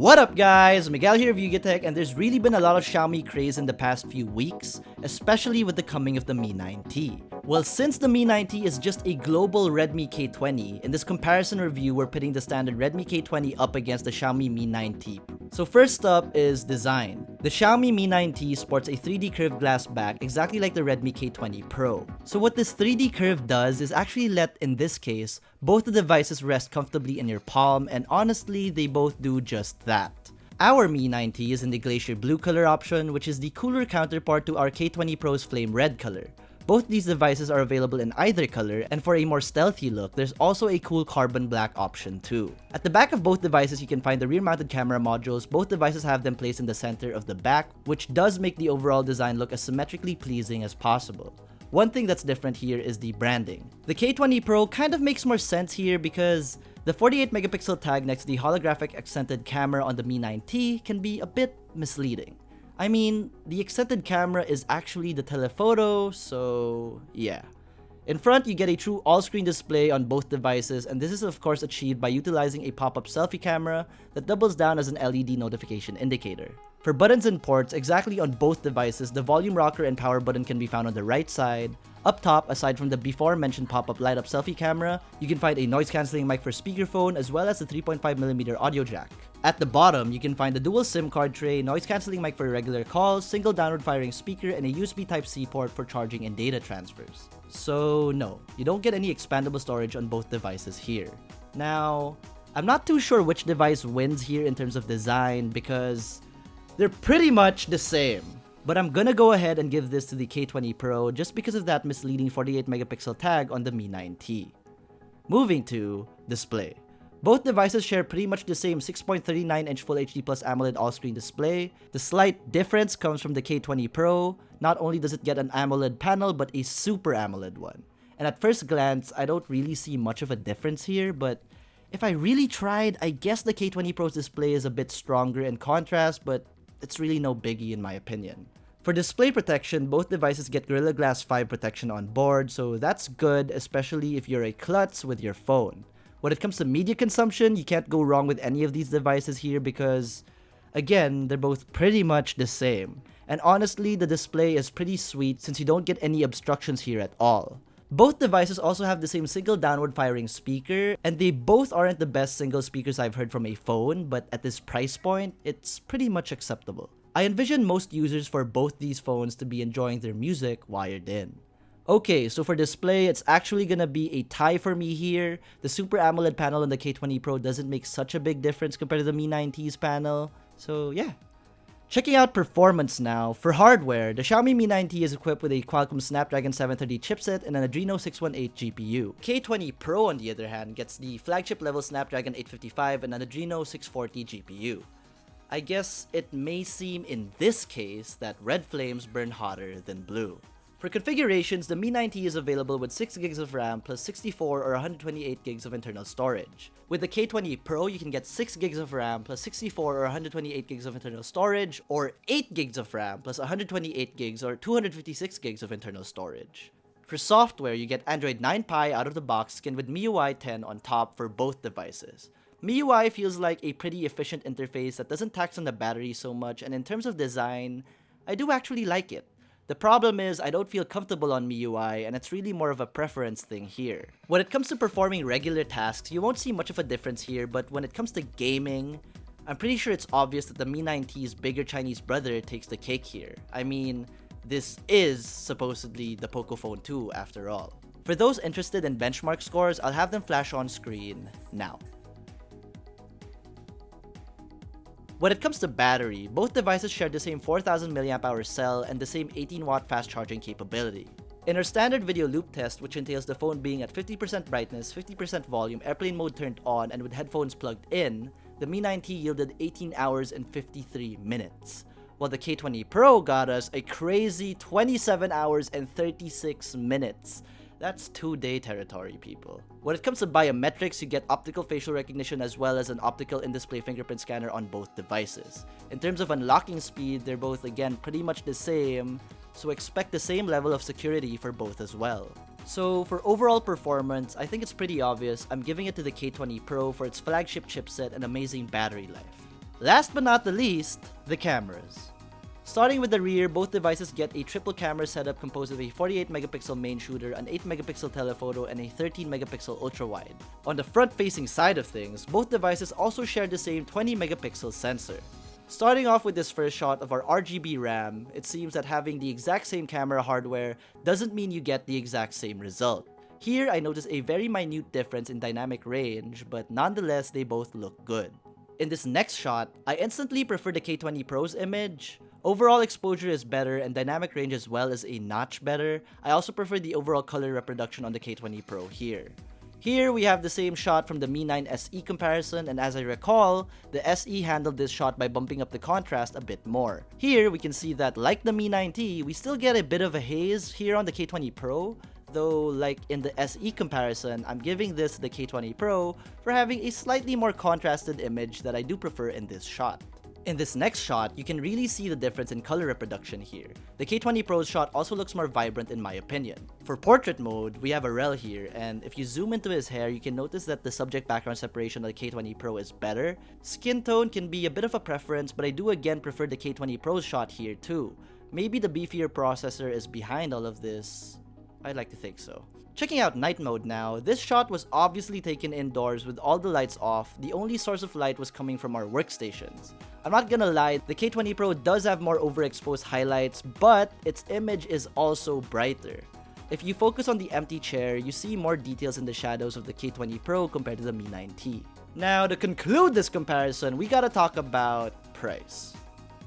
What up guys, Miguel here of Yugatech, and there's really been a lot of Xiaomi craze in the past few weeks, especially with the coming of the Mi 9T. Well, since the Mi 9T is just a global Redmi K20, in this comparison review we're pitting the standard Redmi K20 up against the Xiaomi Mi 9T. So first up is design. The Xiaomi Mi 9T sports a 3D curved glass back exactly like the Redmi K20 Pro. So what this 3D curve does is actually let, in this case, both the devices rest comfortably in your palm, and honestly, they both do just that. Our Mi 9T is in the Glacier Blue color option, which is the cooler counterpart to our K20 Pro's Flame Red color. Both these devices are available in either color, and for a more stealthy look, there's also a cool carbon black option too. At the back of both devices, you can find the rear-mounted camera modules. Both devices have them placed in the center of the back, which does make the overall design look as symmetrically pleasing as possible. One thing that's different here is the branding. The K20 Pro kind of makes more sense here because the 48 megapixel tag next to the holographic accented camera on the Mi 9T can be a bit misleading. I mean, the accented camera is actually the telephoto, so yeah. In front, you get a true all-screen display on both devices, and this is of course achieved by utilizing a pop-up selfie camera that doubles down as an LED notification indicator. For buttons and ports, exactly on both devices, the volume rocker and power button can be found on the right side. Up top, aside from the before-mentioned pop-up light-up selfie camera, you can find a noise-cancelling mic for speakerphone as well as the 3.5mm audio jack. At the bottom, you can find the dual SIM card tray, noise-cancelling mic for regular calls, single downward-firing speaker, and a USB Type-C port for charging and data transfers. So no, you don't get any expandable storage on both devices here. Now, I'm not too sure which device wins here in terms of design because they're pretty much the same. But I'm gonna go ahead and give this to the K20 Pro just because of that misleading 48 megapixel tag on the Mi 9T. Moving to display. Both devices share pretty much the same 6.39-inch Full HD Plus AMOLED all-screen display. The slight difference comes from the K20 Pro. Not only does it get an AMOLED panel, but a Super AMOLED one. And at first glance, I don't really see much of a difference here, but if I really tried, I guess the K20 Pro's display is a bit stronger in contrast, but it's really no biggie in my opinion. For display protection, both devices get Gorilla Glass 5 protection on board, so that's good, especially if you're a klutz with your phone. When it comes to media consumption, you can't go wrong with any of these devices here because, again, they're both pretty much the same. And honestly, the display is pretty sweet since you don't get any obstructions here at all. Both devices also have the same single downward firing speaker, and they both aren't the best single speakers I've heard from a phone, but at this price point, it's pretty much acceptable. I envision most users for both these phones to be enjoying their music wired in. Okay, so for display, it's actually gonna be a tie for me here. The Super AMOLED panel on the K20 Pro doesn't make such a big difference compared to the Mi 9T's panel, so yeah. Checking out performance now. For hardware, the Xiaomi Mi 9T is equipped with a Qualcomm Snapdragon 730 chipset and an Adreno 618 GPU. K20 Pro, on the other hand, gets the flagship level Snapdragon 855 and an Adreno 640 GPU. I guess it may seem in this case that red flames burn hotter than blue. For configurations, the Mi 9T is available with 6GB of RAM plus 64 or 128GB of internal storage. With the K20 Pro, you can get 6GB of RAM plus 64 or 128GB of internal storage, or 8GB of RAM plus 128GB or 256GB of internal storage. For software, you get Android 9 Pie out of the box skinned with MIUI 10 on top for both devices. MIUI feels like a pretty efficient interface that doesn't tax on the battery so much, and in terms of design, I do actually like it. The problem is, I don't feel comfortable on MIUI, and it's really more of a preference thing here. When it comes to performing regular tasks, you won't see much of a difference here, but when it comes to gaming, I'm pretty sure it's obvious that the Mi 9T's bigger Chinese brother takes the cake here. I mean, this is supposedly the Pocophone 2 after all. For those interested in benchmark scores, I'll have them flash on screen now. When it comes to battery, both devices share the same 4000 mAh cell and the same 18W fast charging capability. In our standard video loop test, which entails the phone being at 50% brightness, 50% volume, airplane mode turned on, and with headphones plugged in, the Mi 9T yielded 18 hours and 53 minutes. While the K20 Pro got us a crazy 27 hours and 36 minutes. That's 2-day territory, people. When it comes to biometrics, you get optical facial recognition as well as an optical in-display fingerprint scanner on both devices. In terms of unlocking speed, they're both again pretty much the same, so expect the same level of security for both as well. So for overall performance, I think it's pretty obvious. I'm giving it to the K20 Pro for its flagship chipset and amazing battery life. Last but not the least, the cameras. Starting with the rear, both devices get a triple camera setup composed of a 48 megapixel main shooter, an 8 megapixel telephoto, and a 13 megapixel ultra-wide. On the front-facing side of things, both devices also share the same 20 megapixel sensor. Starting off with this first shot of our RGB RAM, it seems that having the exact same camera hardware doesn't mean you get the exact same result. Here, I notice a very minute difference in dynamic range, but nonetheless, they both look good. In this next shot, I instantly prefer the K20 Pro's image. Overall exposure is better and dynamic range as well is a notch better. I also prefer the overall color reproduction on the K20 Pro here. Here we have the same shot from the Mi 9 SE comparison, and as I recall, the SE handled this shot by bumping up the contrast a bit more. Here we can see that like the Mi 9T, we still get a bit of a haze here on the K20 Pro, though like in the SE comparison, I'm giving this the K20 Pro for having a slightly more contrasted image that I do prefer in this shot. In this next shot, you can really see the difference in color reproduction here. The K20 Pro's shot also looks more vibrant in my opinion. For portrait mode, we have a Rel here, and if you zoom into his hair, you can notice that the subject background separation of the K20 Pro is better. Skin tone can be a bit of a preference, but I do again prefer the K20 Pro's shot here too. Maybe the beefier processor is behind all of this. I'd like to think so. Checking out night mode now, this shot was obviously taken indoors with all the lights off. The only source of light was coming from our workstations. I'm not gonna lie, the K20 Pro does have more overexposed highlights, but its image is also brighter. If you focus on the empty chair, you see more details in the shadows of the K20 Pro compared to the Mi 9T. Now, to conclude this comparison, we gotta talk about price.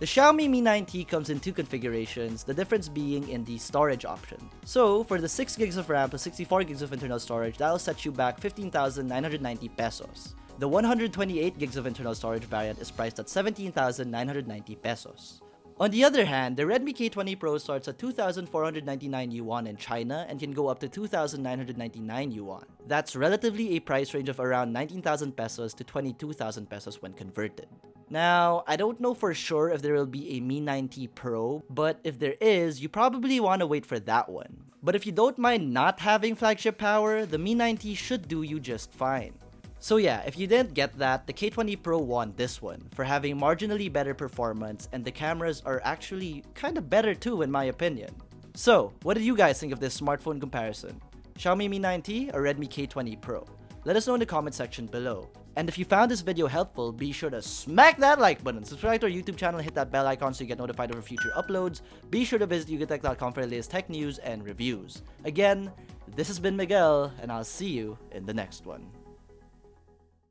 The Xiaomi Mi 9T comes in two configurations, the difference being in the storage option. So, for the 6GB of RAM plus 64GB of internal storage, that'll set you back 15,990 pesos. The 128GB of internal storage variant is priced at 17,990 pesos. On the other hand, the Redmi K20 Pro starts at 2,499 yuan in China and can go up to 2,999 yuan. That's relatively a price range of around 19,000 pesos to 22,000 pesos when converted. Now, I don't know for sure if there will be a Mi 9T Pro, but if there is, you probably want to wait for that one. But if you don't mind not having flagship power, the Mi 9T should do you just fine. So yeah, if you didn't get that, the K20 Pro won this one for having marginally better performance, and the cameras are actually kinda better too in my opinion. So, what did you guys think of this smartphone comparison? Xiaomi Mi 9T or Redmi K20 Pro? Let us know in the comment section below. And if you found this video helpful, be sure to smack that like button, subscribe to our YouTube channel, hit that bell icon so you get notified of future uploads. Be sure to visit yugatech.com for the latest tech news and reviews. Again, this has been Miguel, and I'll see you in the next one.